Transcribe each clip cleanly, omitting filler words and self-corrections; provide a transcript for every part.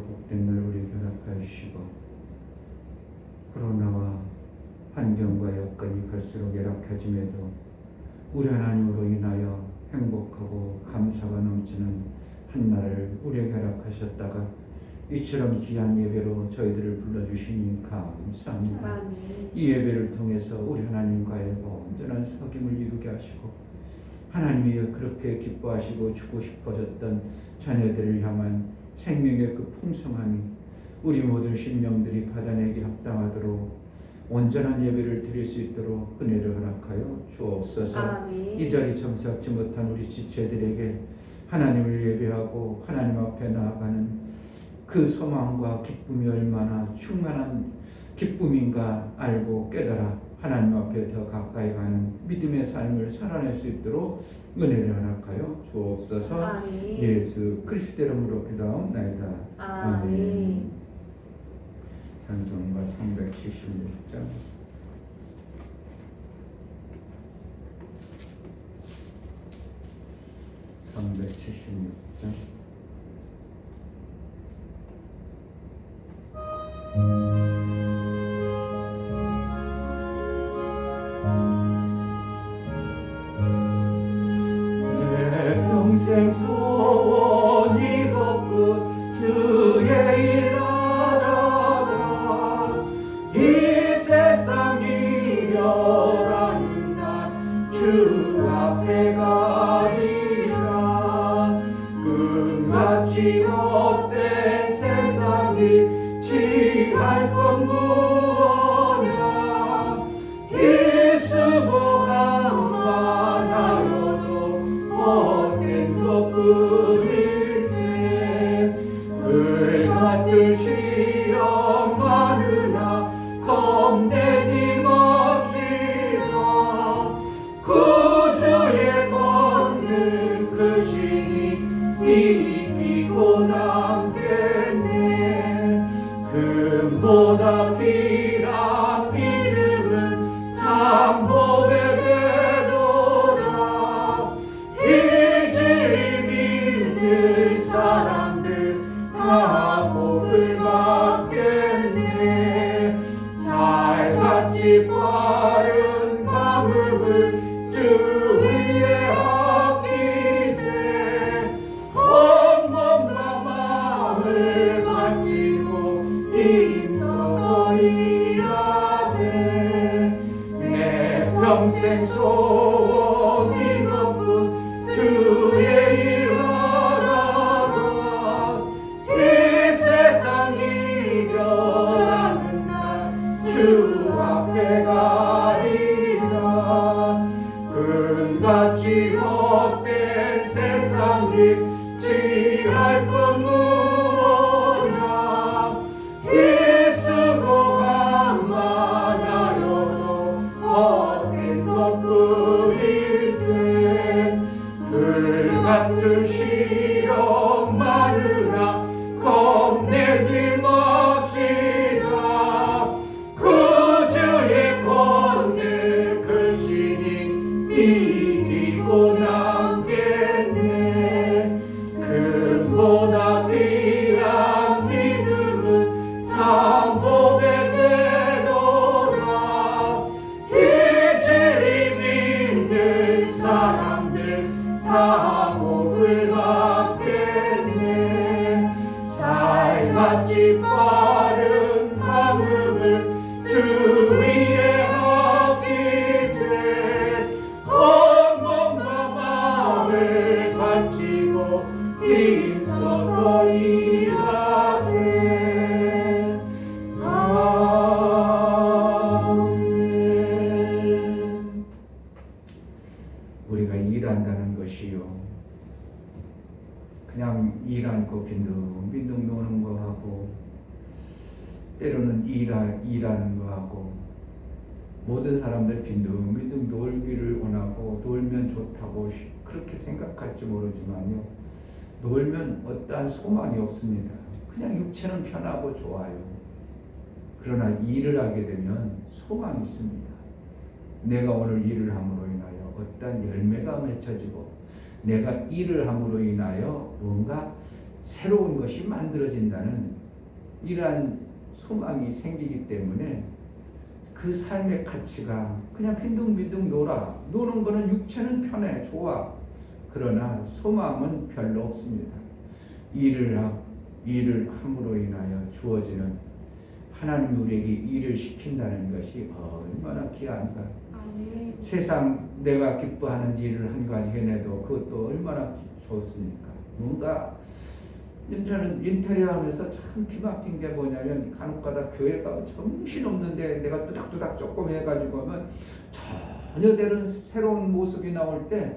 주시고 복된 날 우리에게 허락하여 주시고 코로나와 환경과 여건이 갈수록 열악해짐에도 우리 하나님으로 인하여 행복하고 감사가 넘치는 한날을 우리에게 허락하셨다가 이처럼 귀한 예배로 저희들을 불러주시니 감사합니다. 아멘. 이 예배를 통해서 우리 하나님과의 온전한 사귐을 이루게 하시고 하나님이 그렇게 기뻐하시고 주고 싶어졌던 자녀들을 향한 생명의 그 풍성함이 우리 모든 심령들이 받아내기 합당하도록 온전한 예배를 드릴 수 있도록 은혜를 허락하여 주옵소서. 아멘. 이 자리 참석지 못한 우리 지체들에게 하나님을 예배하고 하나님 앞에 나아가는 그 소망과 기쁨이 얼마나 충만한 기쁨인가 알고 깨달아 하나님 앞에 더 가까이 가는 믿음의 삶을 살아낼 수 있도록 은혜를 허락하여 주옵소서. 아멘. 예수 그리스도 이름으로 기도하옵나이다. 아멘. 찬송가 376장. 내 평생 소원이 걷고 주의 일하다가 이 세상 이별하는 날 주 앞에 가리라. 끝같이 헛된 세상이 취할 건 무엇냐. 이 수고함만 하여도 헛된 것뿐이지. 불같은 시험 많으나 겁내지 맙시다. 구주의 걷는 그 신이 이기고 남겠네. 금보다 귀한 믿음은 참 복의 되도다. 이 진리 믿는 사람들 다 복을 받겠네. 살같이 바른 방음을 주 위에 아끼세. 온 몸과 마음을 바치고 힘써서 일하세. 내 평생 소원 이것뿐 주의 일하다가 이 세상 이별하는 날 주 앞에 가리라. 금같이 헛된 세상이 취할 건 무엇냐. 이 수고함만 하여도 헛된 것뿐일세. 불같은 시험 많으나 겁내지 맙시다. 구주의 걷는 그 신이 이기고 남겠네. 금보다 귀한 믿음은 참 복의 되도다. 이 진리 믿는 사람들 다 복을 받겠네. 살같이 바른 방음을 주 위에 아끼세. 온 몸과 마음을 바치고 힘써서 일하세. 아멘. 우리가 일한다는 것이요, 그냥 일 않고 빈둥빈둥 노는 거하고 때로는 일하는 거하고, 모든 사람들 빈둥빈둥 놀기를 원하고 놀면 좋다고 그렇게 생각할지 모르지만요, 놀면 어떠한 소망이 없습니다. 그냥 육체는 편하고 좋아요. 그러나 일을 하게 되면 소망이 있습니다. 내가 오늘 일을 함으로 인하여 어떠한 열매가 맺혀지고, 내가 일을 함으로 인하여 뭔가 새로운 것이 만들어진다는 이러한 소망이 생기기 때문에 그 삶의 가치가 그냥 빈둥빈둥 노는 거는 육체는 편해 좋아. 그러나 소망은 별로 없습니다. 일을 함으로 인하여 주어지는 하나님이 우리에게 일을 시킨다는 것이 얼마나 귀한가. 아멘. 세상 내가 기뻐하는 일을 한 가지 해내도 그것도 얼마나 좋습니까? 뭔가 저는 인테리어 하면서 참 기막힌 게 뭐냐면 간혹가다 교회 가면 정신없는데 내가 뚜닥뚜닥 조금 해가지고 하면 전혀 다른 새로운 모습이 나올 때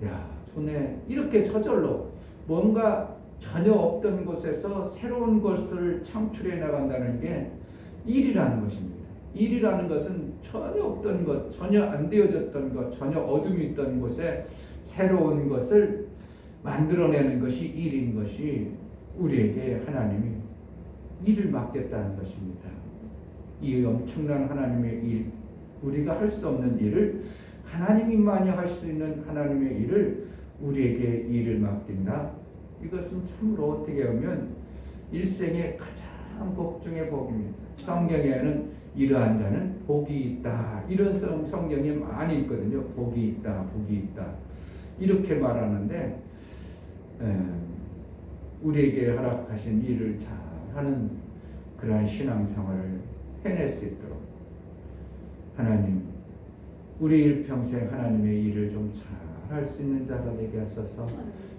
야, 좋네. 이렇게 저절로 뭔가 전혀 없던 곳에서 새로운 것을 창출해 나간다는 게 일이라는 것입니다. 일이라는 것은 전혀 없던 것, 전혀 안 되어졌던 것, 전혀 어둠이 있던 곳에 새로운 것을 만들어내는 것이 일인 것이 우리에게 하나님이 일을 맡겼다는 것입니다. 이 엄청난 하나님의 일, 우리가 할 수 없는 일을 하나님만이 할 수 있는 하나님의 일을 우리에게 일을 맡긴다. 이것은 참으로 어떻게 보면 일생의 가장 복 중의 복입니다. 성경에는 이러한 자는 복이 있다. 이런 성경이 많이 있거든요. 복이 있다, 복이 있다. 이렇게 말하는데 우리에게 허락하신 일을 잘하는 그러한 신앙생활을 해낼 수 있도록 하나님, 우리 일평생 하나님의 일을 좀 잘할 수 있는 자가 되게 하소서.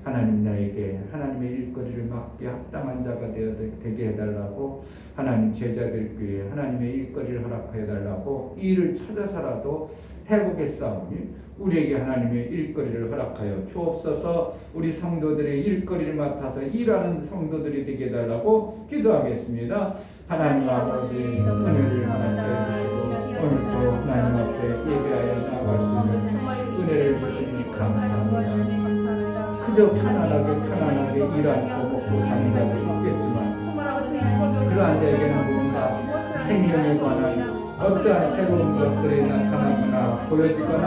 하나님, 나에게 하나님의 일거리를 맡게 합당한 자가 되게 해달라고, 하나님 제자들 교회에 하나님의 일거리를 허락해 달라고 이 일을 찾아서라도 해보겠사오니 우리에게 하나님의 일거리를 허락하여 주옵소서. 우리 성도들의 일거리를 맡아서 일하는 성도들이 되게 해달라고 기도하겠습니다. 하나님 아버지, 은혜를 허락해 주시고 오늘도 하나님 앞에 예배하여 나아갈 수 있는 은혜를 주시니 감사합니다. 그저 편안하게 일하고 먹고 사는 자도 있겠지만 그러한 자에게는 뭔가 생명에 관한 어떠한 새로운 것들이 나타나거나 보여지거나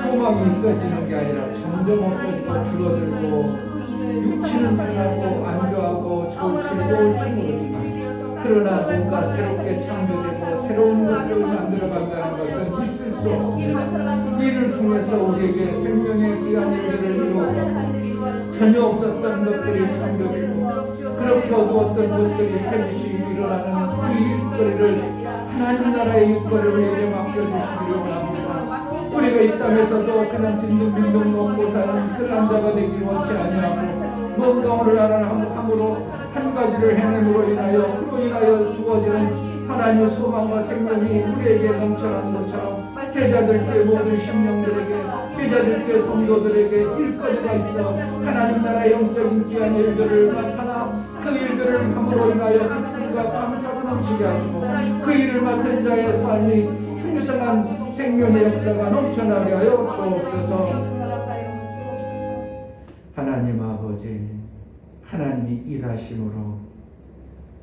소망이 있어지는 게 아니라 점점 없어지고 줄어들고 육체는 편하고 안좋아하고 좋지만 그러나 뭔가 새롭게 창조되고 새로운 것을 만들어간다는 것은 있을 수 없습니다. 이를 통해서 우리에게 생명의 귀한 일들을 이루고 전혀 없었던 것들이 창조되고 그렇게 어두웠던 것들이 새롭게 일어나는 그 일거리를 하나님 나라의 일거리를 우리에게 맡겨주시기를 원합니다. 우리가 이 땅에서도 그런 빈둥빈둥 먹고 사는 그런 자가 되기를 원치 아니하고 뭔가 오늘 함으로 한 가지를 해냄으로 인하여 그로 인하여 주어지는 하나님의 소망과 생명이 우리에게 넘쳐나는 것처럼 제자들께 모든 심령들에게 제자들께 성도들에게 일거리가 있어 하나님 나라의 영적인 귀한 일들을 맡아나 그 일들을 함으로 인하여 기쁨과 감사가 넘치게 하시고 그 일을 맡은 자의 삶이 풍성한 생명의 역사가 넘쳐나게 하여 주옵소서. 하나님 아버지, 하나님이 일하심으로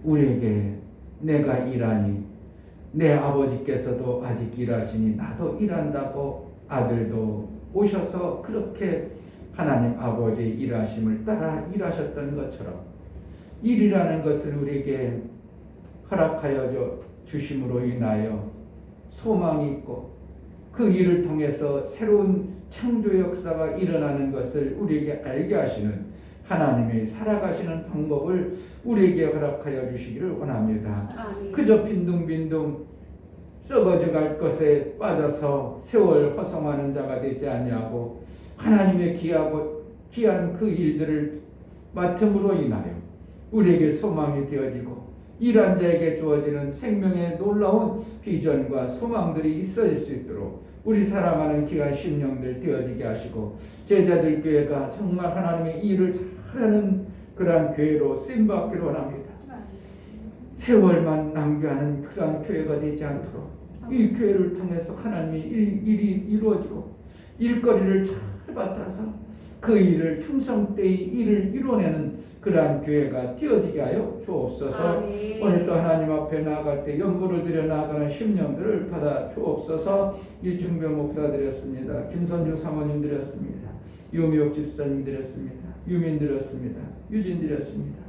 우리에게 내가 일하니 내 아버지께서도 아직 일하시니 나도 일한다고 아들도 오셔서 그렇게 하나님 아버지 일하심을 따라 일하셨던 것처럼 일이라는 것을 우리에게 허락하여 주심으로 인하여 소망이 있고 그 일을 통해서 새로운 창조 역사가 일어나는 것을 우리에게 알게 하시는 하나님의 살아가시는 방법을 우리에게 허락하여 주시기를 원합니다. 그저 빈둥빈둥 썩어져 갈 것에 빠져서 세월 허송하는 자가 되지 아니하고 하나님의 귀한 그 일들을 맡음으로 인하여 우리에게 소망이 되어지고 일한 자에게 주어지는 생명의 놀라운 비전과 소망들이 있어질 수 있도록 우리 사랑하는 귀한 심령들 되어지게 하시고 제자들 교회가 정말 하나님의 일을 잘하는 그러한 교회로 쓰임받기를 원합니다. 세월만 낭비하는 그러한 교회가 되지 않도록 이 교회를 통해서 하나님의 일이 이루어지고 일거리를 잘 받아서 그 일을 충성되이 일을 이루어내는 그러한 교회가 되어지게 하여 주옵소서. 오늘도 하나님 앞에 나아갈 때 연고를 드려 나아가는 심령들을 받아 주옵소서. 이충병 목사 드렸습니다. 김선주 사모님 드렸습니다. 유미옥 집사님 드렸습니다. 유민드렸습니다. 유진드렸습니다.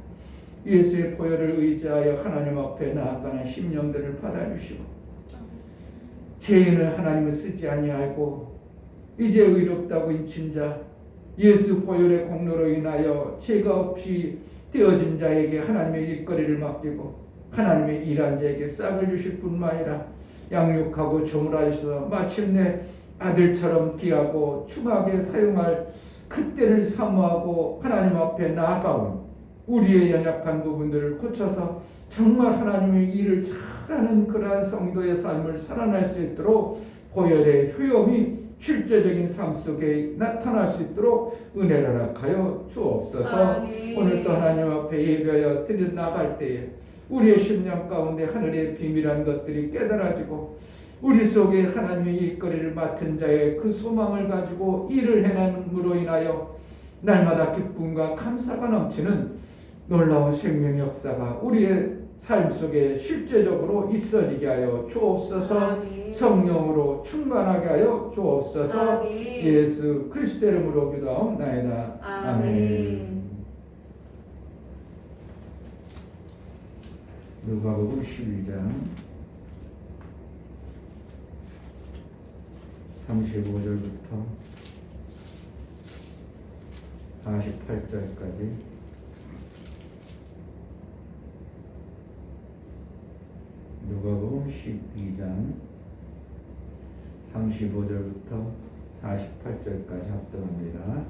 예수의 보혈을 의지하여 하나님 앞에 나아가는 심령들을 받아주시고 죄인을 하나님을 쓰지 아니하고 이제 의롭다고 인친 자 예수 보혈의 공로로 인하여 죄가 없이 되어진 자에게 하나님의 일거리를 맡기고 하나님의 일한 자에게 싹을 주실 뿐만 아니라 양육하고 조물하셔서 마침내 아들처럼 귀하고 충하게 사용할 그때를 사모하고 하나님 앞에 나아가온 우리의 연약한 부분들을 고쳐서 정말 하나님의 일을 잘하는 그러한 성도의 삶을 살아낼 수 있도록 보혈의 효용이 실제적인 삶 속에 나타날 수 있도록 은혜를 허락하여 주옵소서. 오늘도 하나님 앞에 예배하여 드려 나갈 때에 우리의 심령 가운데 하늘의 비밀한 것들이 깨달아지고 우리 속에 하나님의 일거리를 맡은 자의 그 소망을 가지고 일을 행함으로 인하여 날마다 기쁨과 감사가 넘치는 놀라운 생명의 역사가 우리의 삶 속에 실제적으로 있어지게 하여 주옵소서. 성령으로 충만하게 하여 주옵소서. 예수 그리스도의 이름으로 기도하옵나이다. 아멘. 누가복음 12장 35절부터 48절까지 누가복음 12장 35절부터 48절까지 합독합니다.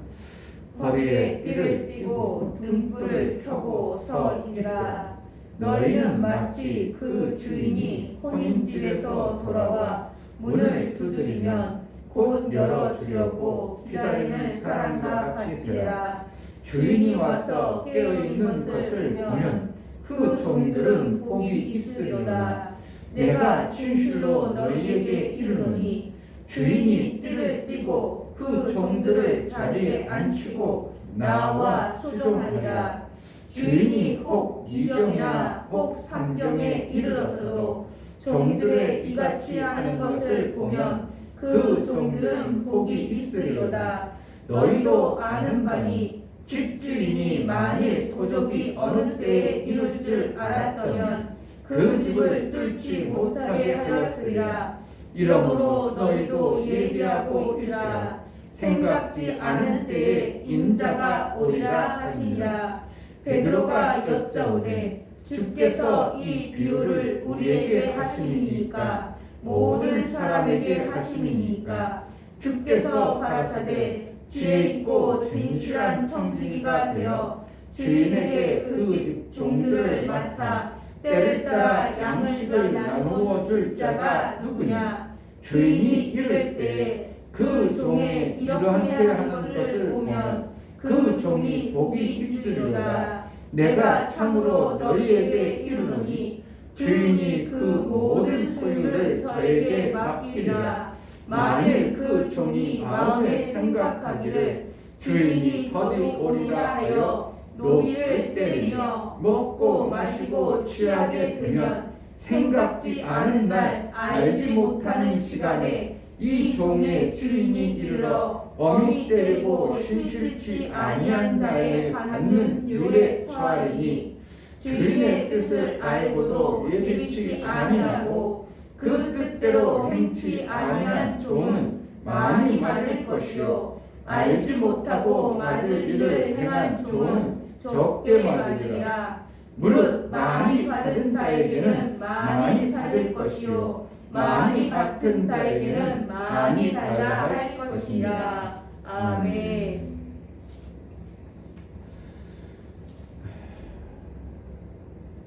허리에 띠를 띠고 등불을 켜고 서 있으라. 너희는 마치 그 주인이 혼인집에서 돌아와 문을 두드리면 곧 열어주려고 기다리는 사람과 같이 되라. 주인이 와서 깨어있는 것을 보면 그 종들은 복이 있으리로다. 내가 진실로 너희에게 이르노니 주인이 띠를 띠고 그 종들을 자리에 앉히고 나와 수종하리라. 주인이 혹 2경이나 혹 3경에 이르렀어도 종들의 이같이 하는 것을 보면 그 종들은 복이 있으리로다. 너희도 아는 바니 집주인이 만일 도적이 어느 때에 이룰 줄 알았더면 그 집을 뚫지 못하게 하였으리라. 이러므로 너희도 예비하고 있으라. 생각지 않은 때에 인자가 오리라 하시니라. 베드로가 여짜오되 주께서 이 비유를 우리에게 하심이니까 모든 사람에게 하심이니까. 주께서 가라사대 지혜 있고 진실한 청지기가 되어 주인에게 그 집 종들을 맡아 때를 따라 양식을 나누어 줄 자가 누구냐. 주인이 이를 때에 그 종의 이렇게 하는 것을 보면 그 종이 복이 있으리로다. 내가 참으로 너희에게 이르노니 주인이 그 모든 소유를 저에게 맡기리라. 만일 그 종이 마음에 생각하기를 주인이 거기 오리라 하여 노비를 때리며 먹고 마시고 취하게 되면 생각지 않은 날 알지 못하는 시간에 이 종의 주인이 이르러 엄히 때리고 신실치 아니한 자에 받는 율에 처하리니 주인의 뜻을 알고도 예비치 아니하고 그 뜻대로 행치 아니한 종은 많이 맞을 것이요 알지 못하고 맞을 일을 행한 종은 적게 맞으리라. 무릇 많이 받은 자에게는 많이 찾을 것이요 많이 받은 자에게는 많이 달라 할 것이니라. 아멘.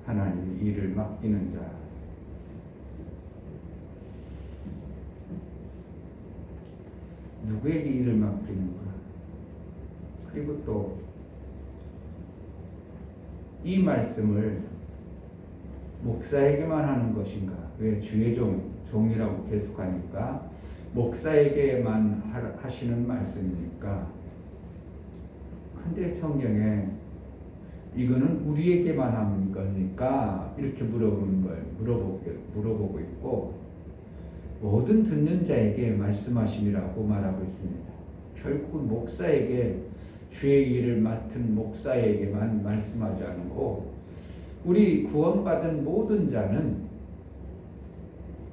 하나님 일을 맡기는 자, 누구에게 일을 맡기는가? 그리고 또 이 말씀을 목사에게만 하는 것인가? 왜 주의 종이라고 계속하니까 목사에게만 하시는 말씀이니까? 근데 성경에 이거는 우리에게만 하는 거니까 이렇게 물어보고 있고 모든 듣는 자에게 말씀하심이라고 말하고 있습니다. 결국은 목사에게 주의 일을 맡은 목사에게만 말씀하지 않고 우리 구원받은 모든 자는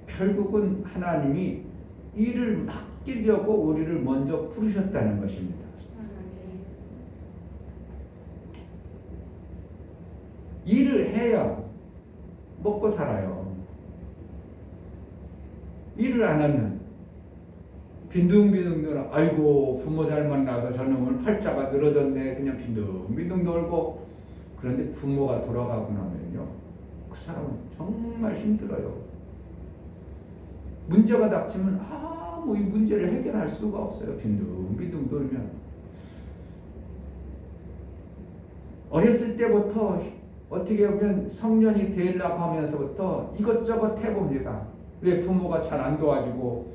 결국은 하나님이 일을 맡기려고 우리를 먼저 부르셨다는 것입니다. 일을 해야 먹고 살아요. 일을 안 하면 빈둥빈둥 놀아. 아이고 부모 잘 만나서 저놈은 팔자가 늘어졌네. 그냥 빈둥빈둥 놀고. 그런데 부모가 돌아가고 나면요, 그 사람은 정말 힘들어요. 문제가 닥치면 이 문제를 해결할 수가 없어요. 빈둥빈둥 놀면. 어렸을 때부터 어떻게 보면 성년이 되려고 하면서부터 이것저것 해봅니다. 왜 부모가 잘 안 도와주고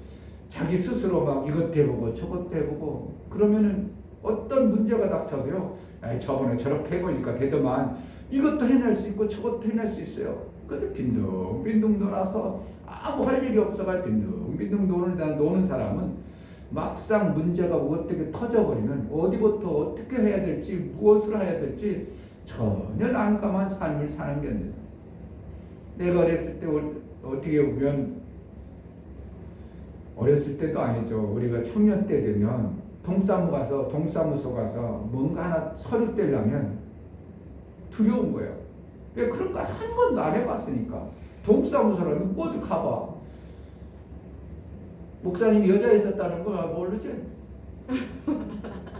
자기 스스로 막 이것도 해보고 저것도 해보고 그러면은 어떤 문제가 닥쳐도요, 저번에 저렇게 해보니까 되더만 이것도 해낼 수 있고 저것도 해낼 수 있어요. 근데 빈둥빈둥 놀아서 아무 할 일이 없어가 빈둥빈둥 노는 사람은 막상 문제가 어떻게 터져버리면 어디부터 어떻게 해야 될지 무엇을 해야 될지 전혀 난감한 삶을 사는 게 아닙니다. 내가 어렸을 때 어떻게 보면 어렸을 때도 아니죠. 우리가 청년 때 되면 동사무소 가서 뭔가 하나 서류 떼려면 두려운 거예요. 왜 그런 거 한 번도 안 해봤으니까. 동사무소라는 뭐 어디 가봐. 목사님이 여자 있었다는 거 모르지?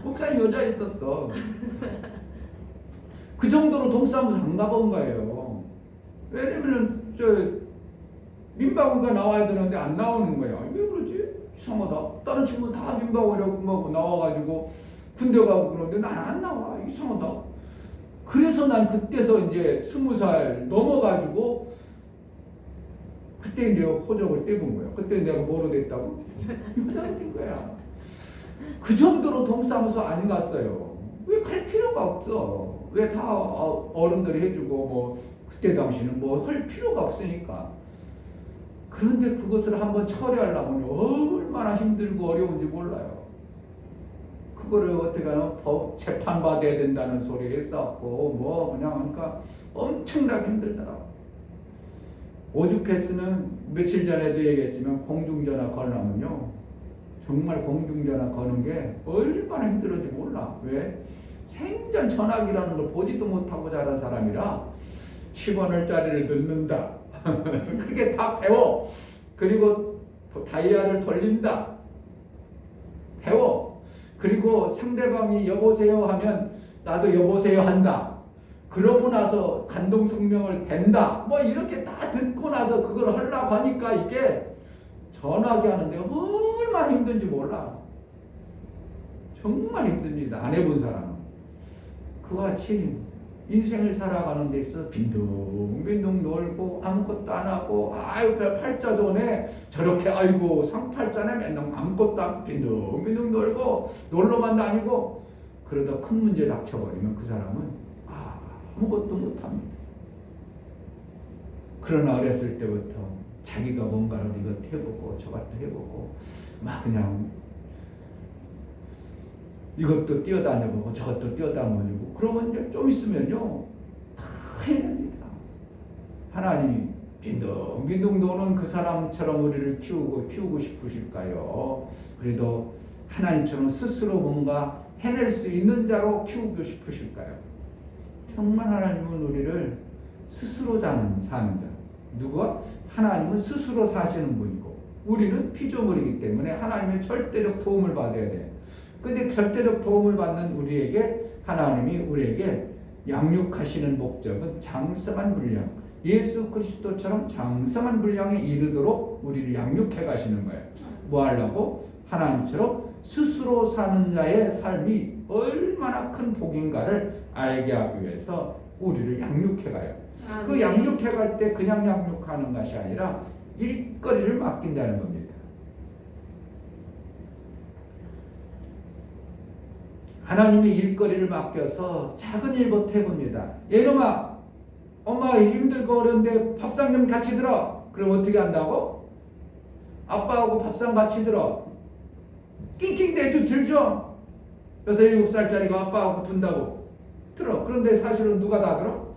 목사님 여자 있었어. 그 정도로 동사무소 안 가본 거예요. 왜냐면은 민박이가 나와야 되는데 안 나오는 거야. 왜 그러지? 이상하다. 다른 친구 다 민박이라고 막 나와가지고 군대 가고 그러는데 난 안 나와. 이상하다. 그래서 난 그때서 이제 20살 넘어가지고 그때 이제 호적을 떼본 거야. 그때 내가 뭐로 됐다고? 여자가 된 거야. 그 정도로 동사무소 안 갔어요. 왜 갈 필요가 없어. 왜 다 어른들이 해주고 뭐 그때 당시는 뭐 할 필요가 없으니까. 그런데 그것을 한번 처리하려면 얼마나 힘들고 어려운지 몰라요. 그거를 어떻게 하면 재판 받아야 된다는 소리 했었고 뭐 그냥 그러니까 엄청나게 힘들더라고. 오죽했으면 며칠 전에도 얘기했지만 공중전화 걸려면요 정말 공중전화 거는 게 얼마나 힘들었는지 몰라. 왜? 생전 전화기라는 걸 보지도 못하고 자란 사람이라 10원짜리를 넣는다. 그게 다 배워. 그리고 다이아를 돌린다. 배워. 그리고 상대방이 여보세요 하면 나도 여보세요 한다. 그러고 나서 간동성명을 댄다. 뭐 이렇게 다 듣고 나서 그걸 하려고 하니까 이게 전화기 하는데 얼마나 힘든지 몰라. 정말 힘듭니다. 안 해본 사람은. 그와 같이 인생을 살아가는 데 있어 빈둥빈둥 놀고 아무것도 안 하고 팔자전에 저렇게 아이고 상팔자네 맨날 아무것도 안 빈둥빈둥 놀고 놀러만 다니고 그러다 큰 문제 닥쳐버리면 그 사람은 아무것도 못합니다. 그러나 어렸을 때부터 자기가 뭔가를 이것도 해보고 저것도 해보고 막 그냥 이것도 뛰어다녀보고 저것도 뛰어다녀보고 그러면 이제 좀 있으면요 다 해냅니다. 하나님이 빈둥빈둥 도는 그 사람처럼 우리를 키우고 싶으실까요? 그래도 하나님처럼 스스로 뭔가 해낼 수 있는 자로 키우고 싶으실까요? 정말 하나님은 우리를 스스로 사는 자. 누가? 하나님은 스스로 사시는 분이고 우리는 피조물이기 때문에 하나님의 절대적 도움을 받아야 돼요. 근데 절대적 도움을 받는 우리에게 하나님이 우리에게 양육하시는 목적은 장성한 분량, 예수 그리스도처럼 장성한 분량에 이르도록 우리를 양육해 가시는 거예요. 뭐 하려고? 하나님처럼 스스로 사는 자의 삶이 얼마나 큰 복인가를 알게 하기 위해서 우리를 양육해 가요. 그 양육해 갈 때 그냥 양육하는 것이 아니라 일거리를 맡긴다는 겁니다. 하나님의 일거리를 맡겨서 작은 일부터 해봅니다. 얘놈아, 엄마 힘들고 어려운데 밥상 좀 같이 들어. 그럼 어떻게 한다고? 아빠하고 밥상 같이 들어. 낑낑대도 들죠. 그래서 7살짜리가 아빠하고 둔다고 들어. 그런데 사실은 누가 다 들어?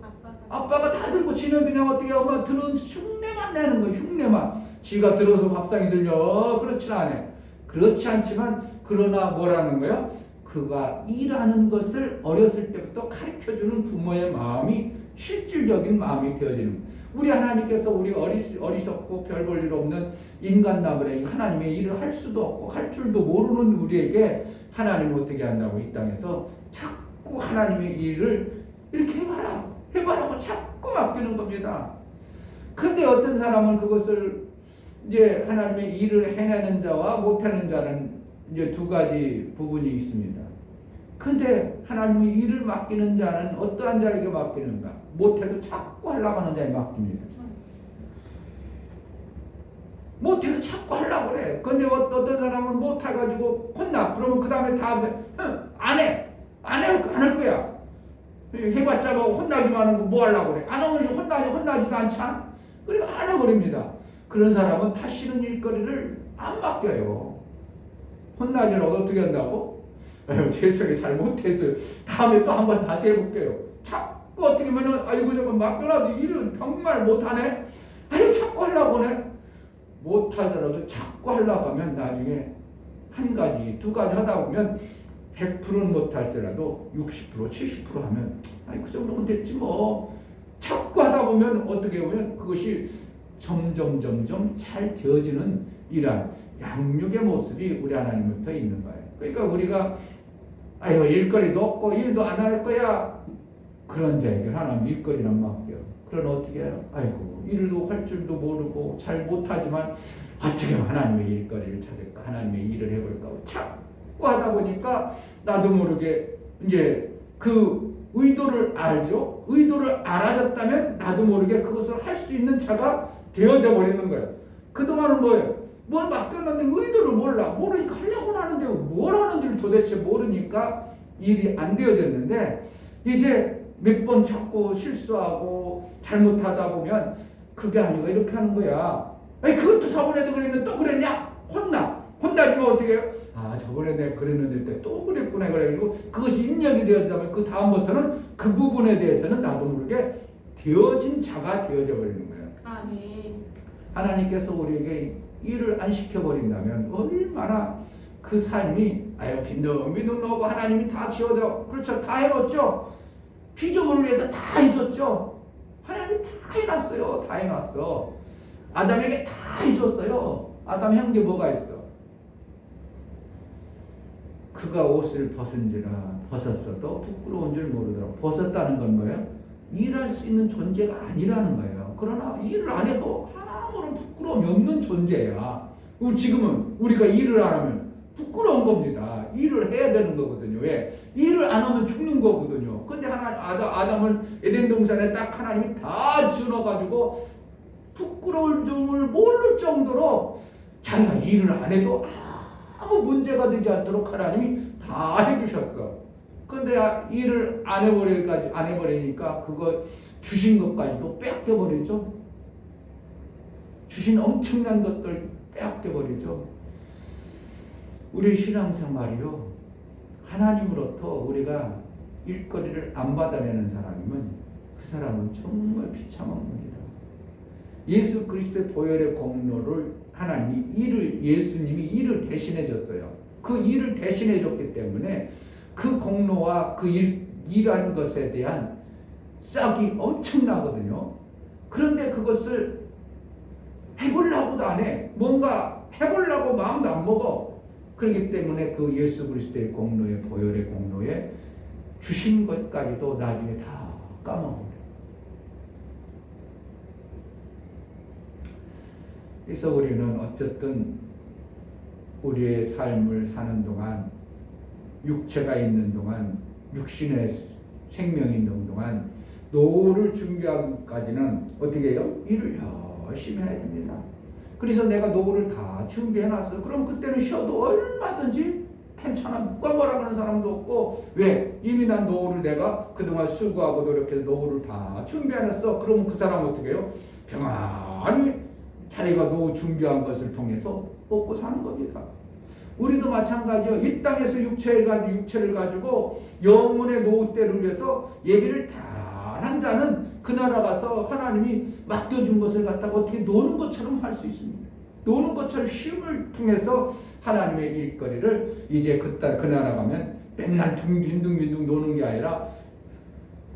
아빠가 다 들고 지는 그냥 어떻게 엄마 들은 흉내만 내는 거야. 흉내만. 지가 들어서 밥상이 들려. 그렇진 않아. 그렇지 않지만 그러나 뭐라는 거야? 그가 일하는 것을 어렸을 때부터 가르쳐주는 부모의 마음이 실질적인 마음이 되어지는 거야. 우리 하나님께서 우리 어리석고 별 볼 일 없는 인간나무에 하나님의 일을 할 수도 없고 할 줄도 모르는 우리에게 하나님은 어떻게 한다고 이 땅에서 자꾸 하나님의 일을 이렇게 해봐라고 자꾸 맡기는 겁니다. 근데 어떤 사람은 그것을 이제 하나님의 일을 해내는 자와 못하는 자는 이제 두 가지 부분이 있습니다. 근데 하나님의 일을 맡기는 자는 어떠한 자에게 맡기는가? 못해도 자꾸 하려고 하는 자에 맡깁니다. 못해도 자꾸 하려고 그래. 근데 어떤 사람은 못해가지고 혼나. 그러면 그 다음에 안 할 거야. 해봤자 뭐 혼나기만 하면 뭐 하려고 그래. 안 하면 혼나지도 않잖아. 그러니까 안 해버립니다. 그런 사람은 다시는 일거리를 안 맡겨요. 혼나지는 어떻게 한다고? 죄송해요. 잘 못해서 다음에 또 한번 다시 해볼게요. 자꾸 어떻게 하면은 아이고 저거 맡겨놔도 일은 정말 못하네. 아니 자꾸 하려고 하네. 못하더라도 자꾸 하려고 하면 나중에 한 가지 두 가지 하다 보면 100%는 못할지라도 60% 70% 하면 아니 그 정도면 됐지 뭐. 자꾸 하다 보면 어떻게 보면 그것이 점점 잘 되어지는 이러한 양육의 모습이 우리 하나님부터 있는 거예요. 그러니까 우리가 아유 일거리도 없고 일도 안 할 거야 그런 자에게 하나님 일거리는 맡겨. 그러나 어떻게 해요? 아이고 일도 할 줄도 모르고 잘 못하지만 어떻게 하면 하나님의 일거리를 찾을까? 하나님의 일을 해볼까? 자꾸 하다 보니까 나도 모르게 이제 그 의도를 알죠. 의도를 알아졌다면 나도 모르게 그것을 할 수 있는 자가 되어져 버리는 거예요. 그동안은 뭐예요? 뭘 맡겼는데 의도를 모르니까 하려고 하는데 뭘 하는지를 도대체 모르니까 일이 안 되어졌는데 이제 몇 번 자꾸 실수하고 잘못하다 보면 그게 아니고 이렇게 하는 거야. 아니 그것도 저번에도 그랬는데 또 그랬냐? 혼나지면 어떻게 해요? 아 저번에 내가 그랬는데 또 그랬구나. 그래가지고 그것이 입력이 되어지면 그 다음부터는 그 부분에 대해서는 나도 모르게 되어진 자가 되어져 버리는 거예요. 아멘. 하나님께서 우리에게 일을 안 시켜버린다면 얼마나 그 삶이 아유 빈둥빈둥 나오고 하나님이 다 지어져. 그렇죠. 다 해놓죠. 피조물을 위해서 다 해줬죠. 하나님이 다 해놨어요. 다 해놨어. 아담에게 다 해줬어요. 아담 형제 뭐가 있어? 그가 옷을 벗었어도 부끄러운 줄 모르더라고. 벗었다는 건 뭐예요? 일할 수 있는 존재가 아니라는 거예요. 그러나 일을 안 해도 아무런 부끄러움이 없는 존재야. 지금은 우리가 일을 안 하면 부끄러운 겁니다. 일을 해야 되는 거거든요. 왜? 일을 안 하면 죽는 거거든요. 근데 아담을 에덴 동산에 딱 하나님이 다 지어놔가지고 부끄러울 점을 모를 정도로 자기가 일을 안 해도 아무 문제가 되지 않도록 하나님이 다 해주셨어. 근데 일을 안 해버리니까 그거 주신 것까지도 빼앗겨버리죠. 주신 엄청난 것들 빼앗겨버리죠. 우리 신앙생활이요. 하나님으로부터 우리가 일거리를 안 받아내는 사람이면 그 사람은 정말 비참한 겁니다. 예수 그리스도의 보혈의 공로를 예수님이 일을 대신해 줬어요. 그 일을 대신해 줬기 때문에 그 공로와 그 일한 것에 대한 싹이 엄청나거든요. 그런데 그것을 해보려고도 안 해. 뭔가 해보려고 마음도 안 먹어. 그렇기 때문에 그 예수 그리스도의 공로에 보혈의 공로에 주신 것까지도 나중에 다 까먹어요. 그래서 우리는 어쨌든 우리의 삶을 사는 동안 육체가 있는 동안 육신의 생명이 있는 동안 노후를 준비하기까지는 어떻게 해요? 일을 열심히 해야 됩니다. 그래서 내가 노후를 다 준비해놨어. 그럼 그때는 쉬어도 얼마든지 괜찮아. 누가 뭐라 그러는 사람도 없고. 왜? 이미 난 노후를 내가 그동안 수고하고 노력해서 노후를 다 준비해놨어. 그러면 그 사람은 어떻게 해요? 평안히 자기가 노후 준비한 것을 통해서 먹고 사는 겁니다. 우리도 마찬가지요. 이 땅에서 육체를 가지고 영혼의 노후 때를 위해서 예비를 다 한 자는 그 나라 가서 하나님이 맡겨준 것을 갖다가 어떻게 노는 것처럼 할 수 있습니다. 노는 것처럼 쉼을 통해서 하나님의 일거리를 이제 그 나라 가면 맨날 빈둥빈둥 노는 게 아니라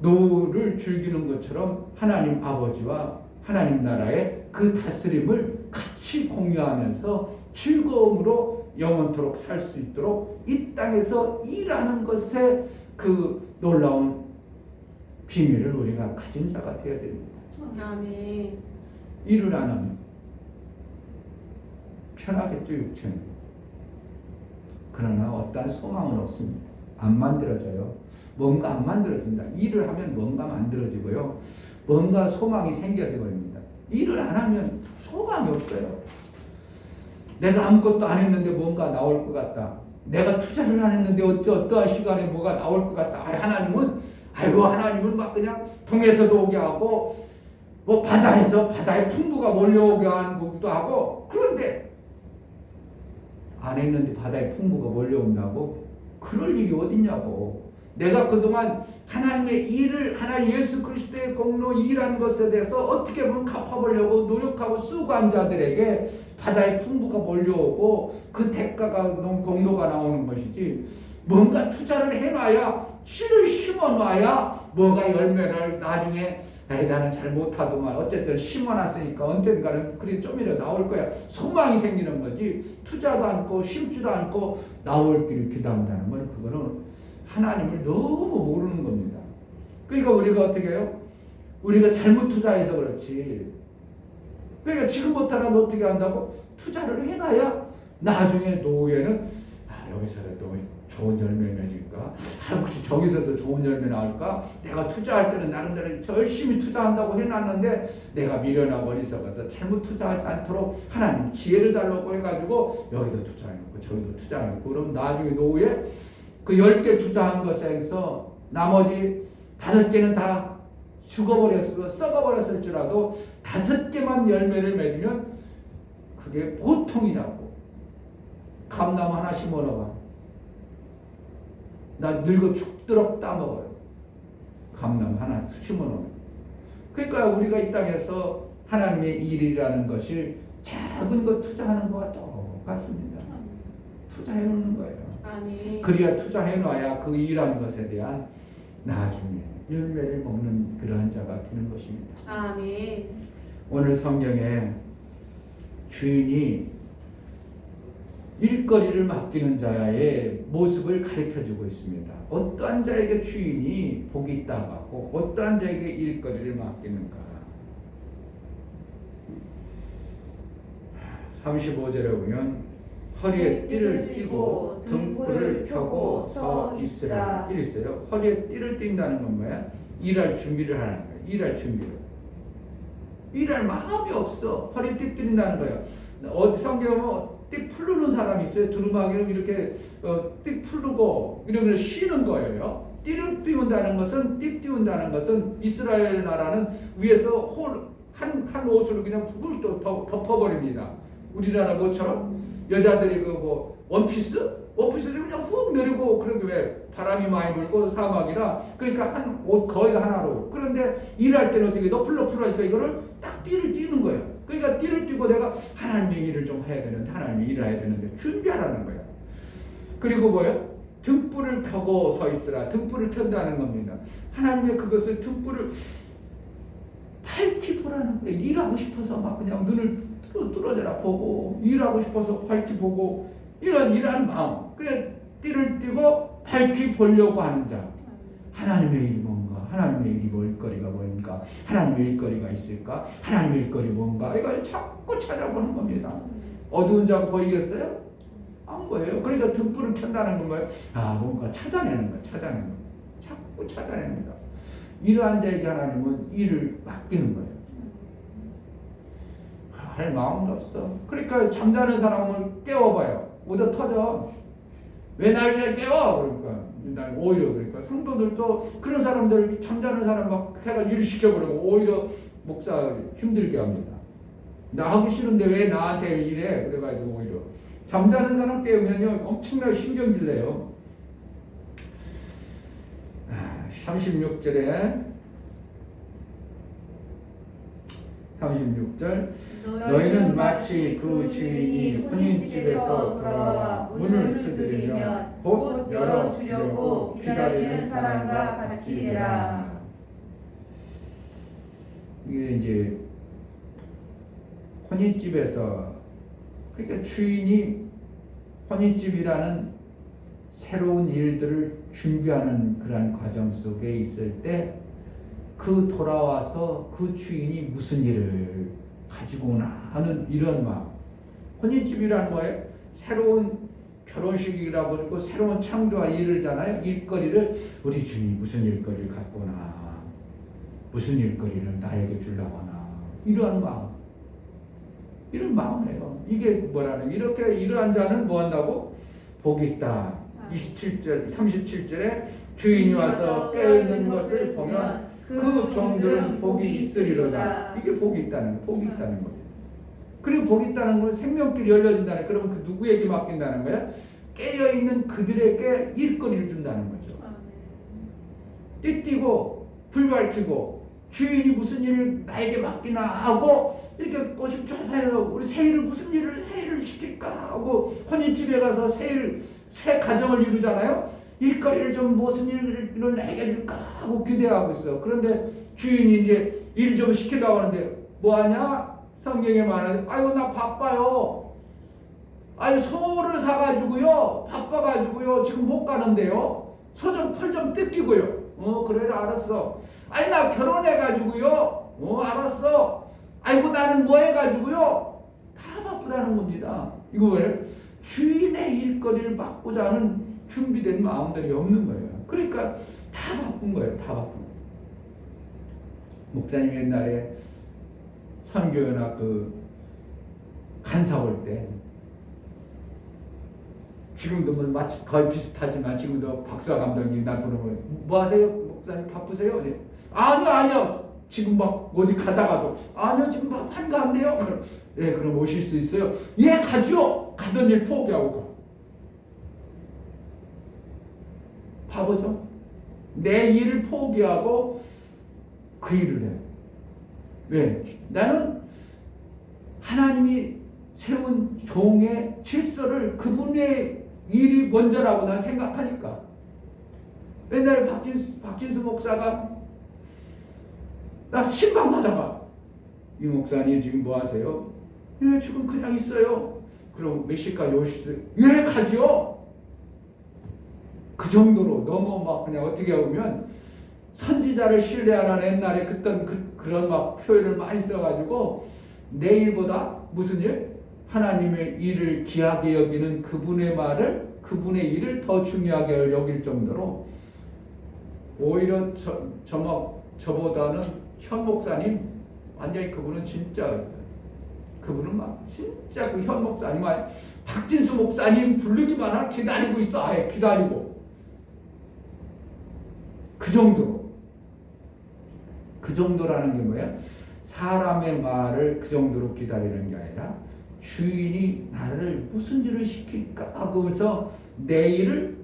노를 즐기는 것처럼 하나님 아버지와 하나님 나라의 그 다스림을 같이 공유하면서 즐거움으로 영원토록 살 수 있도록 이 땅에서 일하는 것에 그 놀라운 비밀을 우리가 가진 자가 되어야 됩니다. 아멘. 일을 안 하면 편하겠죠, 육체는. 그러나 어떠한 소망은 없습니다. 안 만들어져요. 뭔가 안 만들어진다. 일을 하면 뭔가 만들어지고요. 뭔가 소망이 생겨져 버립니다. 일을 안 하면 소망이 없어요. 내가 아무것도 안 했는데 뭔가 나올 것 같다. 내가 투자를 안 했는데 어떠한 시간에 뭐가 나올 것 같다. 하나님은 막 그냥 동에서도 오게 하고 뭐 바다에서 바다의 풍부가 몰려오게 하는 것도 하고, 그런데 안 했는데 바다의 풍부가 몰려온다고? 그럴 일이 어딨냐고. 내가 그동안 하나님의 일을, 하나님 예수 그리스도의 공로 일한 것에 대해서 어떻게 보면 갚아보려고 노력하고 수고한 자들에게 바다의 풍부가 몰려오고 그 대가가 공로가 나오는 것이지, 뭔가 투자를 해놔야, 씨를 심어놔야 뭐가 열매를 나중에 나는 잘 못하더만 어쨌든 심어놨으니까 언젠가는 그리 좀이라도 나올 거야, 소망이 생기는 거지. 투자도 않고 심지도 않고 나올 길을 기다린다는 건 그거는 하나님을 너무 모르는 겁니다. 그러니까 우리가 어떻게 해요? 우리가 잘못 투자해서 그렇지. 그러니까 지금부터라도 어떻게 한다고? 투자를 해놔야 나중에 노후에는 여기서라도 좋은 열매 맺을까? 혹시 저기서도 좋은 열매 나올까? 내가 투자할 때는 나름대로 열심히 투자한다고 해놨는데 내가 미련하고 어리석어서 잘못 투자하지 않도록 하나님 지혜를 달라고 해가지고 여기도 투자해놓고 저기도 투자해놓고, 그럼 나중에 노후에 그 10개 투자한 것에서 나머지 5개는 다 죽어버렸어, 썩어버렸을지라도 5개만 열매를 맺으면 그게 보통이냐고. 감나무 하나 심어놔봐. 나 늙어 죽도록 따먹어요. 감나무 하나 심어놓으면. 그러니까 우리가 이 땅에서 하나님의 일이라는 것이 작은 것 투자하는 것과 똑같습니다. 투자해놓는 거예요. 아멘. 그래야 투자해놔야 그 일하는 것에 대한 나중에 열매를 먹는 그러한 자가 되는 것입니다. 아멘. 오늘 성경에 주인이 일거리를 맡기는 자의 모습을 가르쳐주고 있습니다. 어떠한 자에게 주인이 복이 있다고 하고 어떠한 자에게 일거리를 맡기는가. 35절에 보면 허리에 띠를 띠고 등불을 켜고 서 있으라. 이랬어요. 허리에 띠를 띈다는 건 뭐야? 일할 준비를 하는 거예요. 일할 준비를. 일할 마음이 없어. 허리 띠 띠린다는 거예요. 성경은 띠 풀르는 사람이 있어요. 두루마기를 이렇게 띠 풀르고 이러면 쉬는 거예요. 띠를 띄운다는 것은, 띠 띄운다는 것은 이스라엘 나라는 위에서 한 옷으로 그냥 훌 덮어버립니다. 우리나라 뭐처럼 여자들이 원피스를 그냥 훅 내리고, 그러게 왜 바람이 많이 불고 사막이라 그러니까 한 옷 거의 하나로. 그런데 일할 때는 어떻게 너플너플하니까 이거를 딱 띠를 띄는 거예요. 그러니까 띠를 띄고 내가 하나님의 일을 좀 해야 되는데, 하나님의 일을 해야 되는데 준비하라는 거야. 그리고 뭐예요? 등불을 켜고 서 있으라. 등불을 켠다는 겁니다. 하나님의 그것을 등불을 밝히 보라는 거예요. 일하고 싶어서 막 그냥 눈을 뚫어져라 보고, 일하고 싶어서 밝히 보고, 이런 마음. 그래 띠를 띠고 밝히 보려고 하는 자. 하나님의 일이 뭔가, 하나님의 일이 일거리가 뭔가, 하나님의 일거리가 있을까, 하나님의 일거리 뭔가, 이걸 자꾸 찾아보는 겁니다. 어두운 자 보이겠어요? 안 보여요. 그러니까 등불을 켠다는 건 뭐예요? 뭔가 찾아내는 거예요. 찾아내는 거. 자꾸 찾아냅니다. 이러한 자에게 하나님은 일을 맡기는 거예요. 할 마음도 없어. 그러니까 잠자는 사람을 깨워봐요. 오다 터져. 왜 날 깨워? 그러니까 오히려 그러니까 성도들도 그런 사람들, 잠자는 사람 막 해가 일을 시켜버리고 오히려 목사 힘들게 합니다. 나 하기 싫은데 왜 나한테 이래? 그래가지고 오히려 잠자는 사람 깨우면요 엄청나게 신경질 내요. 36절에 36절 너희는 마치 그 주인이 혼인집에서 돌아와 문을 두드리면 곧 열어주려고 기다리는 사람과 같이 되라. 이게 이제 혼인집에서, 그러니까 주인이 혼인집이라는 새로운 일들을 준비하는 그런 과정 속에 있을 때 그 돌아와서 그 주인이 무슨 일을 가지고 오나 하는 이런 마음. 혼인집이란 뭐예요? 새로운 결혼식이라고 그러고 새로운 창조와 일을잖아요. 일거리를 우리 주인이 무슨 일거리를 갖고 오나, 무슨 일거리를 나에게 주려고 하나, 이러한 마음. 이런 마음이에요. 이게 뭐라는, 이렇게 이러한 자는 뭐 한다고? 복이 있다. 27절, 37절에 주인이 와서 깨어있는 것을 보면 그 종들은 복이 있으리로다. 이게 복이 있다는 거, 복이 있다는 거예요. 그리고 복이 있다는 건 생명길이 열려진다는, 그러면 그 누구에게 맡긴다는 거야? 깨어있는 그들에게 일거리를 준다는 거죠. 띠띠고 불 밝히고 주인이 무슨 일을 나에게 맡기나 하고 이렇게 꼬집조사해서 우리 새일을 무슨 일을 새일을 시킬까 하고 혼인집에 가서 새 가정을 이루잖아요. 일거리를 좀 무슨 일을 나에게 줄까 하고 기대하고 있어. 그런데 주인이 이제 일 좀 시키려고 하는데 뭐하냐? 성경에 말하는, 아이고 나 바빠요. 아니 소를 사가지고요 바빠가지고요 지금 못 가는데요. 소 좀 털 좀 뜯기고요. 그래 알았어. 아니 나 결혼해가지고요. 알았어. 아이고 나는 뭐 해가지고요. 다 바쁘다는 겁니다. 이거 왜? 주인의 일거리를 맡고자 하는 준비된 마음들이 없는 거예요. 그러니까 다 바쁜 거예요. 다 바쁜 거예요. 목사님 옛날에 선교연합 그 간사 올 때, 지금도 뭐 마치 거의 비슷하지만 지금도 박수아 감독님 나 부르면 뭐 하세요? 목사님 바쁘세요? 네. 아니요. 지금 막 어디 가다가도 아니요 지금 막 한가한데요. 그럼 예 그럼 오실 수 있어요? 예 가죠. 가던 일 포기하고 가. 바보죠. 내 일을 포기하고 그 일을 해. 왜? 나는 하나님이 세운 종의 질서를, 그분의 일이 먼저라고 난 생각하니까. 옛날에 박진수 목사가 나 신방받아가, 이 목사님 지금 뭐 하세요? 예 지금 그냥 있어요. 그럼 몇 시까지 오시세요? 예 가죠. 그 정도로 너무 막 그냥 어떻게 보면 선지자를 신뢰하라는 옛날에 그런 막 표현을 많이 써가지고 내 일보다 무슨 일? 하나님의 일을 귀하게 여기는 그분의 말을, 그분의 일을 더 중요하게 여길 정도로 오히려 저보다는 현 목사님 완전히 그분은 진짜, 그분은 막 진짜 그 현 목사님, 박진수 목사님 부르기만 하 기다리고 있어. 아예 기다리고. 그 정도로. 그 정도라는 게 뭐야? 사람의 말을 그 정도로 기다리는 게 아니라 주인이 나를 무슨 일을 시킬까 하고서 내일을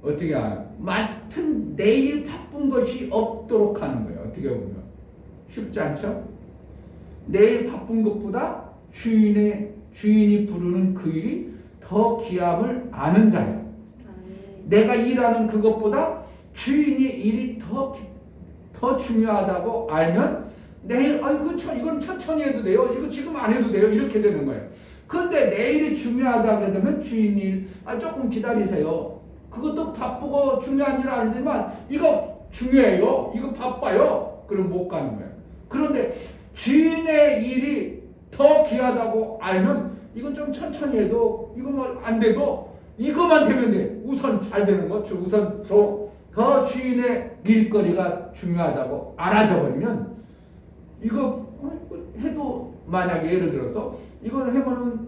어떻게 맡은 내일 바쁜 것이 없도록 하는 거예요. 어떻게 보면 쉽지 않죠? 내일 바쁜 것보다 주인이 부르는 그 일이 더 귀함을 아는 자예요. 내가 일하는 그것보다 주인의 일이 더 중요하다고 알면 내일 이건 천천히 해도 돼요. 이거 지금 안 해도 돼요. 이렇게 되는 거예요. 그런데 내일이 중요하다고 되면 주인 일 조금 기다리세요. 그것도 바쁘고 중요한 줄 알지만 이거 중요해요. 이거 바빠요. 그럼 못 가는 거예요. 그런데 주인의 일이 더 귀하다고 알면 이건 좀 천천히 해도 이거 뭐 안 돼도 이것만 되면 돼. 우선 잘 되는 거. 우선 더 주인의 일거리가 중요하다고 알아져 버리면 이거 해도 만약에 예를 들어서 이걸 해보면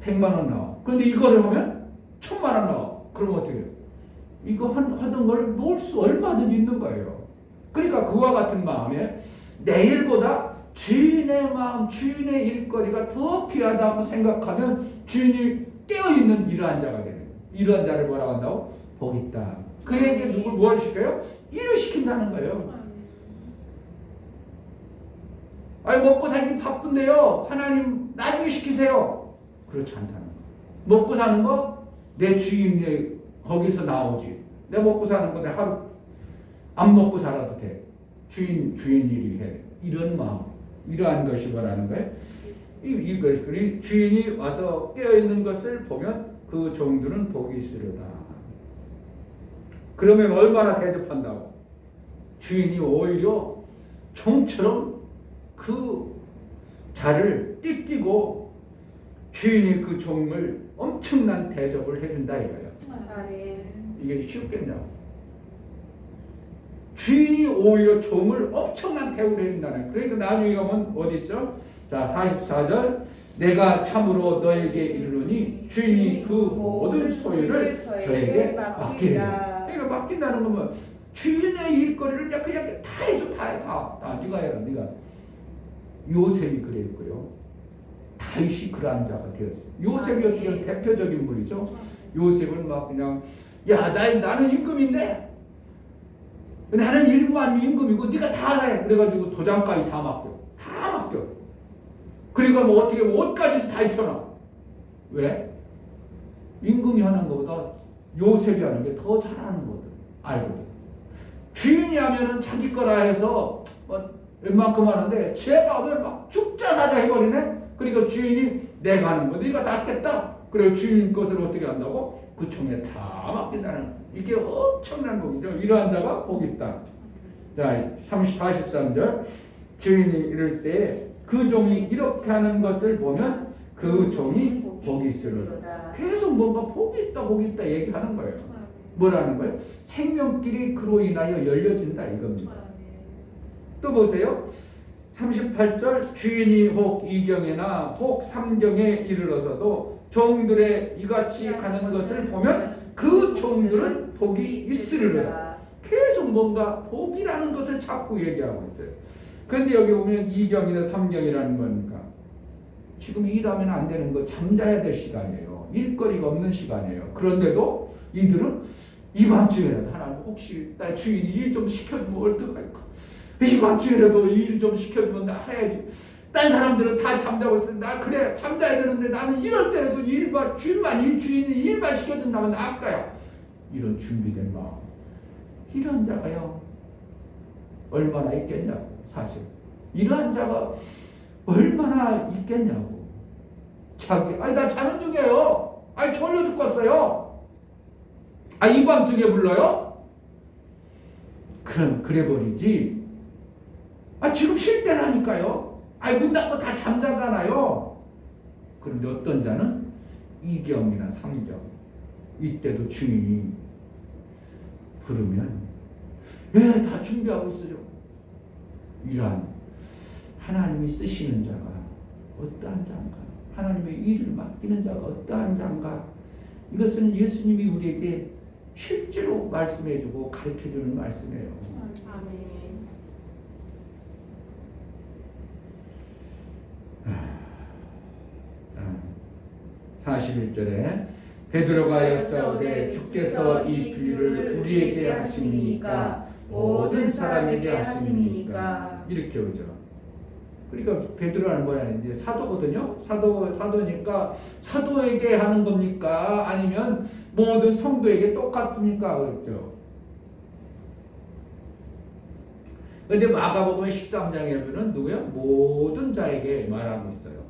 100만 원 나와. 그런데 이거를 하면 1000만 원 나와. 그럼 어떻게 해요? 이거 하던 걸 놓을 수 얼마든지 있는 거예요. 그러니까 그와 같은 마음에 내일보다 주인의 마음, 주인의 일거리가 더 귀하다고 생각하면 주인이 깨어있는 이러한 자가 되는 거예요. 이러한 자를 뭐라고 한다고? 복 있다. 그에게 누굴 뭘 시켜요? 일을 시킨다는 거예요. 아니 먹고 살기 바쁜데요. 하나님 나중에 시키세요. 그렇지 않다는 거예요. 먹고 사는 거 내 주인이 거기서 나오지. 내 먹고 사는 거 내 하루 안 먹고 살아도 돼. 주인 일이 해. 이런 마음. 이러한 것이 뭐라는 거예요? 이걸 주인이 와서 깨어 있는 것을 보면 그 종들은 복이 있으리로다. 그러면 얼마나 대접한다고? 주인이 오히려 종처럼 그 자를 띠띠고 주인이 그 종을 엄청난 대접을 해준다 이거예요. 아멘. 이게 쉽겠냐고? 주인이 오히려 종을 엄청난 대우를 해준다는 거예요. 그러니까 나중에 가면 어디 있죠? 자 44절 내가 참으로 너에게 이르노니 주인이 그 모든 소유를 저에게 맡기리라. 그러니까 맡긴다는 건 주인의 일거리를 그냥 다 해줘. 다 네가 해라. 네가 요셉이 그랬고요. 다윗이 그러한 자가 되었어요. 요셉이 어떻게 대표적인 분이죠. 요셉은 막 그냥 나는 임금인데 나는 일만 임금이고 네가 다 해. 그래가지고 도장까지 다 맡겨. 그러니까 뭐 어떻게 옷까지도 다 입혀놔. 왜? 임금이 하는 것보다 요셉이 하는 게 더 잘하는 거거든. 알거든. 주인이 하면은 자기 거라 해서 웬만큼 하는데 제가 하면 막 죽자사자 해버리네. 그러니까 주인이 내가 하는 거 네가 다 했겠다. 그리고 주인 것을 어떻게 한다고? 그 총에 다 맡긴다는 이게 엄청난 복이죠. 이러한 자가 복이 있다. 자 43절 주인이 이럴 때 그 종이 이렇게 하는 것을 보면 그 종이 복이 있으리로다. 계속 뭔가 복이 있다 얘기하는 거예요. 뭐라는 거예요? 생명길이 그로 인하여 열려진다 이겁니다. 또 보세요. 38절 주인이 혹 2경에나 혹 3경에 이르러서도 종들의 이같이 가는 것을 보면 그 종들은 복이 있으리로다. 계속 뭔가 복이라는 것을 자꾸 얘기하고 있어요. 그런데 여기 보면 2경이나 3경이라는 거니까 지금 일하면 안 되는 거 잠자야 될 시간이에요. 일거리가 없는 시간이에요. 그런데도 이들은 이밤중에라도 하나님 혹시 나 주인이 일 좀 시켜주면 어떡할까? 이밤중에라도 일 좀 시켜주면 나 해야지. 딴 사람들은 다 잠자고 있어. 나 그래 잠자야 되는데 나는 이럴 때라도 주인이 일만 시켜준다면 아까요. 이런 준비된 마음. 이런 자가요 얼마나 있겠냐고. 사실 이러한 자가 얼마나 있겠냐고. 나 자는 중이에요. 졸려 죽겠어요. 이 밤중에 불러요? 그럼 그래 버리지. 지금 쉴 때라니까요. 문 닫고 다 잠자잖아요. 그런데 어떤 자는 2경이나 3경 이때도 주인이 부르면 다 준비하고 있어요. 이러한 하나님이 쓰시는 자가 어떠한 자인가? 하나님의 일을 맡기는 자가 어떠한 자인가? 이것은 예수님이 우리에게 실제로 말씀해주고 가르쳐주는 말씀이에요. 아멘. 41절에 베드로가 여짜오되 주께서 이 비유를 우리에게 하심이니까 모든 사람에게 하심이니까 이렇게 오죠. 그러니까 베드로는 뭐냐 이제 사도거든요. 사도니까 사도에게 하는 겁니까? 아니면 모든 성도에게 똑같습니까? 그렇죠. 근데 마가복음 13장에 보면 누구요? 모든 자에게 말하고 있어요.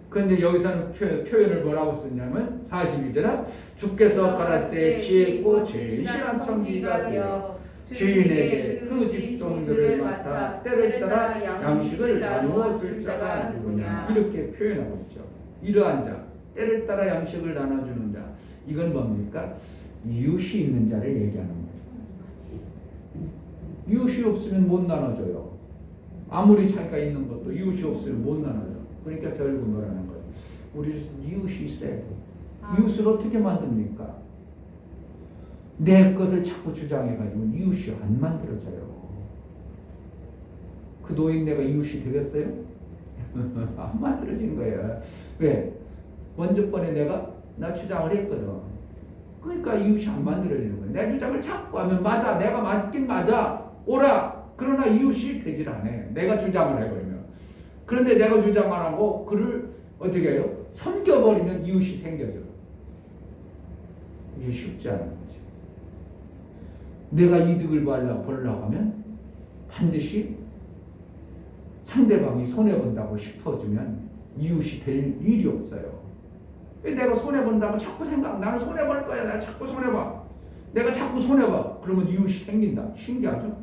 그런데 여기서는 표현을 뭐라고 쓰냐면 42절에 주께서 가라사대 때 지혜있고 진실한 청지기가 되어 주인에게 그 직종들을 맡아 때를 따라 양식을 나누어 줄 자가 누구냐 이렇게 표현하고 있죠. 이러한 자, 때를 따라 양식을 나눠주는 자, 이건 뭡니까? 이웃이 있는 자를 얘기하는 거예요. 이웃이 없으면 못 나눠줘요. 아무리 자기가 있는 것도 이웃이 없으면 못 나눠줘. 그러니까 결국 뭐라는 거예요? 우리 이웃이 있어야 돼. 이웃을 어떻게 만듭니까? 내 것을 자꾸 주장해가지고 이웃이 안 만들어져요. 그 노인네가 이웃이 되겠어요? 안 만들어진 거예요. 왜? 먼저 번에 나 주장을 했거든. 그러니까 이웃이 안 만들어지는 거예요. 내 주장을 자꾸 하면 맞아. 내가 맞긴 맞아. 옳아. 그러나 이웃이 되질 않아. 내가 주장을 해버리면. 그런데 내가 주장 안 하고 그를 어떻게 해요? 섬겨버리면 이웃이 생겨져. 이게 쉽지 않은 거지. 내가 이득을 보려고 하면 반드시 상대방이 손해본다고 싶어지면 이웃이 될 일이 없어요. 내가 손해본다고 자꾸 나는 손해볼 거야. 나 자꾸 손해봐. 내가 자꾸 손해봐. 그러면 이웃이 생긴다. 신기하죠?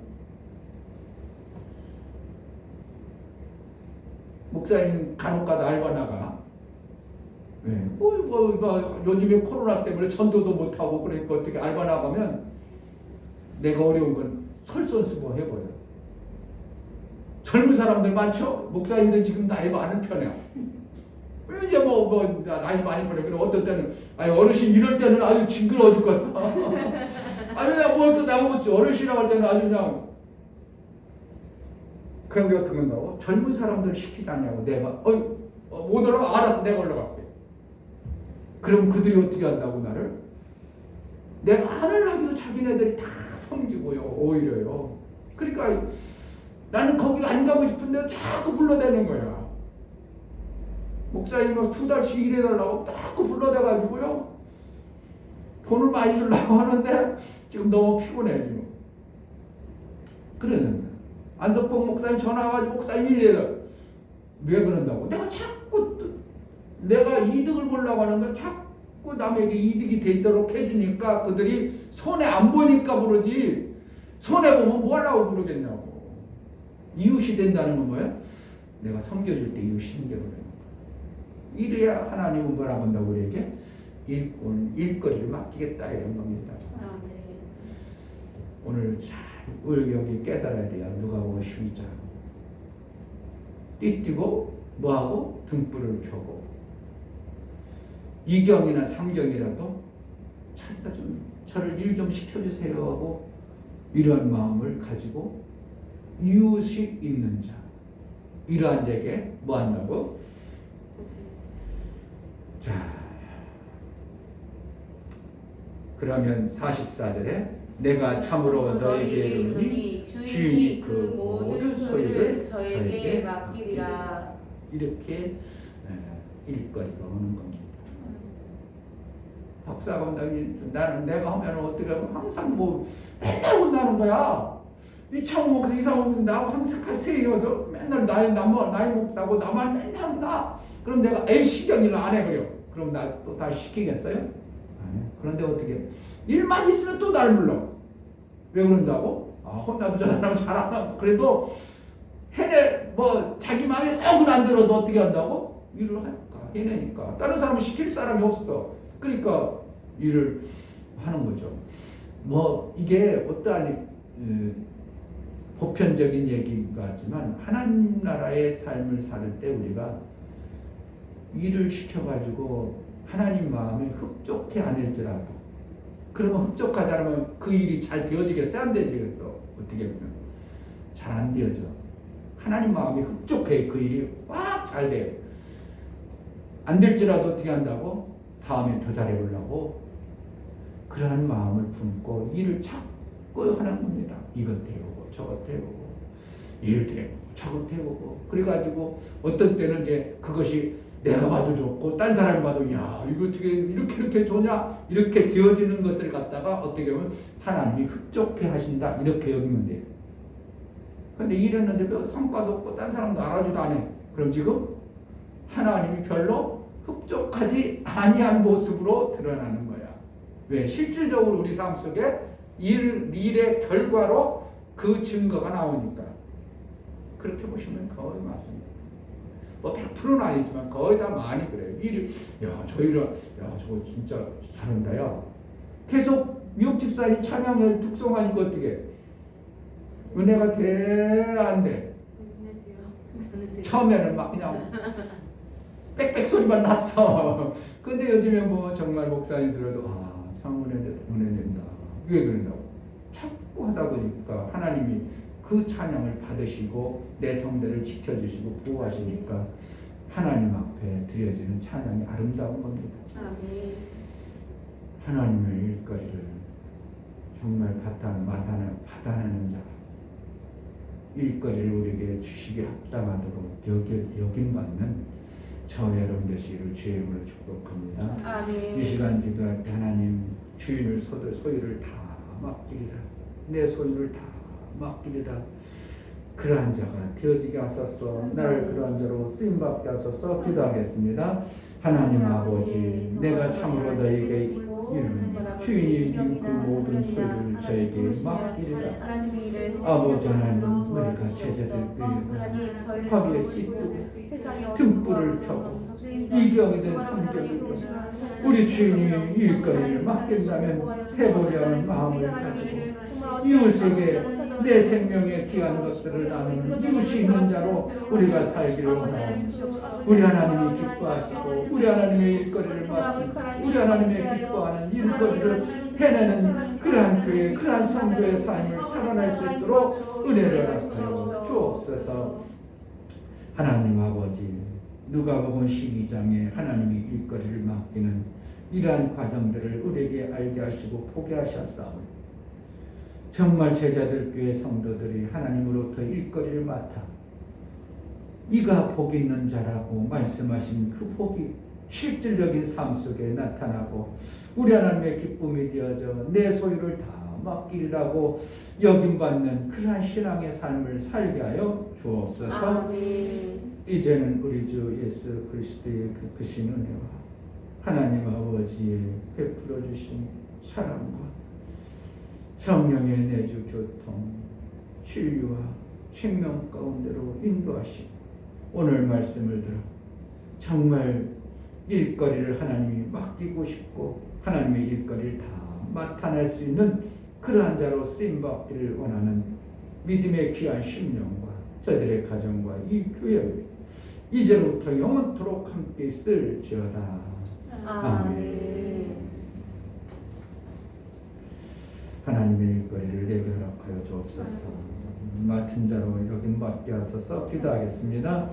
목사님 간혹가다 알바 나가. 네. 요즘에 코로나 때문에 전도도 못하고 그러니까 어떻게 알바 나가면 내가 어려운 건 설선수고 해버려. 젊은 사람들 많죠? 목사님들 지금 나이 많은 편이야. 이제 나이 많이 버려. 그래 어떤 때는 어르신 이럴 때는 아주 징그러워 죽겠어. 나 벌써 나무지 어르신이라고 할 때는 아주 그냥 그런 게 어떻게 한다고? 젊은 사람들 시키다냐고 내가 못 올라가? 알았어 내가 올라갈게. 그럼 그들이 어떻게 한다고 나를? 내가 안을 하기도 자기네들이 다 섬기고요. 오히려요. 그러니까 나는 거기 안 가고 싶은데 자꾸 불러대는 거야. 목사님이 2달씩 일해달라고 자꾸 불러대가지고요. 돈을 많이 주려고 하는데 지금 너무 피곤해 지금. 그러는 안석봉 목사님 전화 와가지고 목사님 일해라. 왜 그런다고? 내가 이득을 보려고 하는 걸 자꾸 남에게 이득이 되도록 해주니까 그들이 손해 안 보니까 부르지 손해 보면 뭐 하려고 부르겠냐고. 이웃이 된다는 건 뭐야? 내가 섬겨줄 때 이웃이 생겨버려요. 이래야 하나님은 뭐라고 한다고 우리에게 일거리를 맡기겠다 이런 겁니다. 오늘 잘 우리 여기 깨달아야 돼요. 누가복음 12장. 띠띠고 뭐하고 등불을 켜고 이경이나 삼경이라도 저를 일 좀 시켜주세요 하고 이러한 마음을 가지고 이웃이 있는 자 이러한 자에게 뭐 한다고? 자 그러면 44절에 내가 참으로 너에게 이르노니 주인이 그 모든 소유를 저에게 맡기리라. 이렇게 일거리가 오는 겁니다. 박사가 나는 내가 하면 어떻게 하면 항상 맨날 혼나는 거야. 이창호 목사 이상호 목사 나하고 항상 같이 얘기하거든. 맨날 나이 먹다고 나만 맨날 혼나. 그럼 내가 시경일을 안 해버려. 그럼 나 또 다시 시키겠어요? 그런데 어떻게 일만 있으면 또 날 불러. 왜 그런다고? 혼나도 저 사람 잘하나 그래도 해내 자기 마음에 썩은 안 들어도 어떻게 한다고? 일을 하니까 해내니까 다른 사람은 시킬 사람이 없어. 그러니까 일을 하는 거죠. 이게 어떠한 보편적인 얘기 같지만 하나님 나라의 삶을 살 때 우리가 일을 시켜가지고 하나님 마음에 흡족해 않을지라도 그러면 흡족하지 않으면 그 일이 잘 되어지겠어? 안 되어지겠어? 어떻게 보면 잘 안 되어져. 하나님 마음이 흡족해. 그 일이 꽉 잘 돼요. 안 될지라도 어떻게 한다고? 다음에 더 잘해보려고 그러한 마음을 품고 일을 자꾸 하는 겁니다. 이것 해보고 저것 해보고 일 해보고 저것 해보고 그래가지고 어떤 때는 이제 그것이 내가 봐도 좋고 딴 사람이 봐도 야 이거 어떻게 이렇게 좋냐 이렇게 되어지는 것을 갖다가 어떻게 보면 하나님이 흡족해 하신다 이렇게 여기면 돼요. 근데 일했는데 별 성과도 없고 딴 사람도 알아주도 안 해. 그럼 지금 하나님이 별로 흡족하지 아니한 모습으로 드러나는 거야. 왜? 실질적으로 우리 삶 속에 일의 결과로 그 증거가 나오니까. 그렇게 보시면 거의 맞습니다. 100%는 아니지만 거의 다 많이 그래요. 일이 저거 진짜 잘한다 야. 계속 미국 집사님 찬양을 특송하니까 어떻게 은혜가 돼? 안 돼? 처음에는 막 그냥 빽빽 소리만 났어. 근데 요즘에 정말 목사님 들어도 참 은혜 된다. 왜 그런다고? 자꾸 하다 보니까 하나님이 그 찬양을 받으시고 내 성대를 지켜주시고 보호하시니까 하나님 앞에 드려지는 찬양이 아름다운 겁니다. 아멘. 하나님의 일거리를 정말 받아내는 자, 일거리를 우리에게 주시기에 합당하도록 여김받는 저와 여러분 되시기를 주의 이름으로 축복합니다. 아멘. 이 시간 기도할 때 하나님 주인을 소유를 다 맡기리라, 내 소유를 다 맡기리라, 그러한 자가 되어지게 하소서. 나를 그러한 자로 쓰임받게 하소서. 기도하겠습니다. 하나님 아버지, 내가 참으로 너에게 이르는 주인이 이긴 그 모든 소유를 저에게 맡기리라. 아버지 하나님, 우리가 제자들 거기에 찢고 등불을 펴고 이경이 된 성경을 펴고 우리 주인이 일거리를 맡긴다면 해보려 하는 마음을 가지고 이웃에게 내 생명에 귀한 것들을 나누는 이웃이 있는 자로 우리가 살기를 원합니다. 우리 하나님이 기뻐하시고 우리 하나님의 일거리를 맡기고 우리 하나님의 기뻐하는 일거리를 해내는 그러한 교회, 그러한 성도의 삶을 살아낼 수 있도록 은혜를 허락하여 주옵소서. 하나님 아버지, 누가복음 12장에 하나님이 일거리를 맡기는 이러한 과정들을 우리에게 알게 하시고 보게 하셨사오니 정말 제자들 교회 성도들이 하나님으로부터 일거리를 맡아 이가 복 있는 자라고 말씀하신 그 복이 실질적인 삶 속에 나타나고 우리 하나님의 기쁨이 되어져 내 소유를 다 맡기리라고 여김받는 그러한 신앙의 삶을 살게 하여 주옵소서. 아멘. 이제는 우리 주 예수 그리스도의 그 크신 은혜와 하나님 아버지의 베풀어 주신 사랑과 성령의 내주 교통, 진리와 생명 가운데로 인도하시고 오늘 말씀을 들어 정말 일거리를 하나님이 맡기고 싶고 하나님의 일거리를 다 맡아낼 수 있는 그러한 자로 쓰임받기를 원하는 믿음의 귀한 심령과 저들의 가정과 이 교회를 이제로부터 영원토록 함께 쓸지어다. 아멘. 하나님의 일거리를 내게 허락하여 주옵소서. 맡은 자로 여김받게 하소서. 기도하겠습니다.